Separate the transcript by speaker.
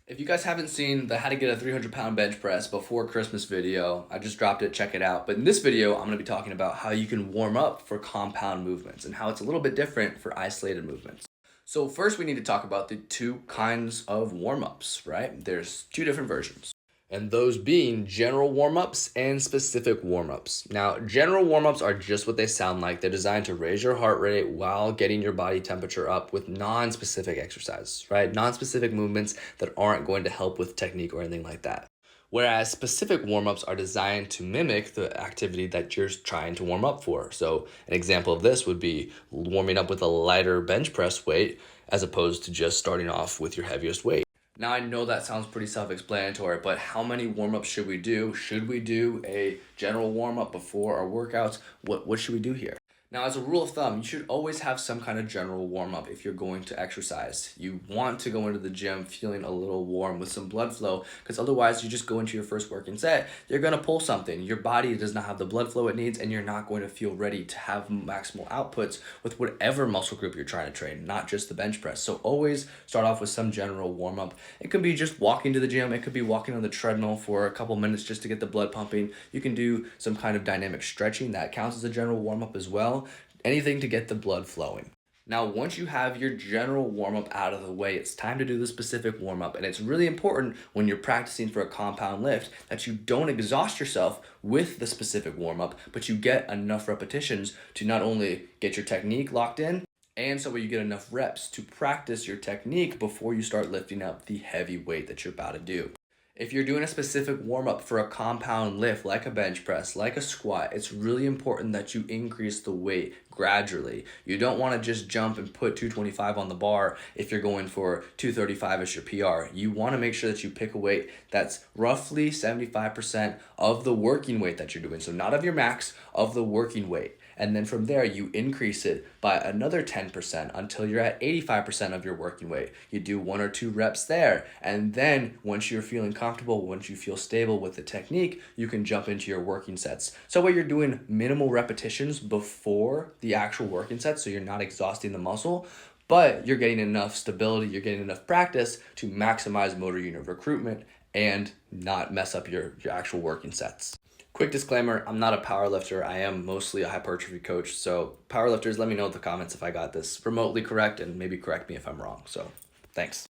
Speaker 1: If you guys haven't seen the how to get a 300-pound bench press before Christmas video, I just dropped it, check it out. But in this video, I'm gonna be talking about how you can warm up for compound movements and how it's a little bit different for isolated movements. So first we need to talk about the two kinds of warm-ups, right? There's two different versions. And those being general warm-ups and specific warm-ups. Now, general warm-ups are just what they sound like. They're designed to raise your heart rate while getting your body temperature up with non-specific exercises, right? Non-specific movements that aren't going to help with technique or anything like that. Whereas specific warm-ups are designed to mimic the activity that you're trying to warm up for. So an example of this would be warming up with a lighter bench press weight as opposed to just starting off with your heaviest weight. Now, I know that sounds pretty self-explanatory, but how many warm-ups should we do? Should we do a general warm-up before our workouts? What should we do here? Now, as a rule of thumb, you should always have some kind of general warm-up if you're going to exercise. You want to go into the gym feeling a little warm with some blood flow, because otherwise you just go into your first working set, you're going to pull something. Your body does not have the blood flow it needs, and you're not going to feel ready to have maximal outputs with whatever muscle group you're trying to train, not just the bench press. So always start off with some general warm-up. It could be just walking to the gym. It could be walking on the treadmill for a couple minutes just to get the blood pumping. You can do some kind of dynamic stretching. That counts as a general warm-up as well. Anything to get the blood flowing. Now, once you have your general warm-up out of the way, it's time to do the specific warm-up. And it's really important when you're practicing for a compound lift that you don't exhaust yourself with the specific warm-up, but you get enough repetitions to not only get your technique locked in, and so you get enough reps to practice your technique before you start lifting up the heavy weight that you're about to do. If you're doing a specific warm-up for a compound lift, like a bench press, like a squat, it's really important that you increase the weight gradually. You don't want to just jump and put 225 on the bar if you're going for 235 as your PR. You want to make sure that you pick a weight that's roughly 75% of the working weight that you're doing. So not of your max, of the working weight. And then from there, you increase it by another 10% until you're at 85% of your working weight. You do 1 or 2 reps there. And then once you're feeling comfortable, once you feel stable with the technique, you can jump into your working sets. So where you're doing minimal repetitions before the actual working sets, so you're not exhausting the muscle, but you're getting enough stability, you're getting enough practice to maximize motor unit recruitment and not mess up your actual working sets. Quick disclaimer, I'm not a power lifter. I am mostly a hypertrophy coach. So power lifters, let me know in the comments if I got this remotely correct and maybe correct me if I'm wrong. So thanks.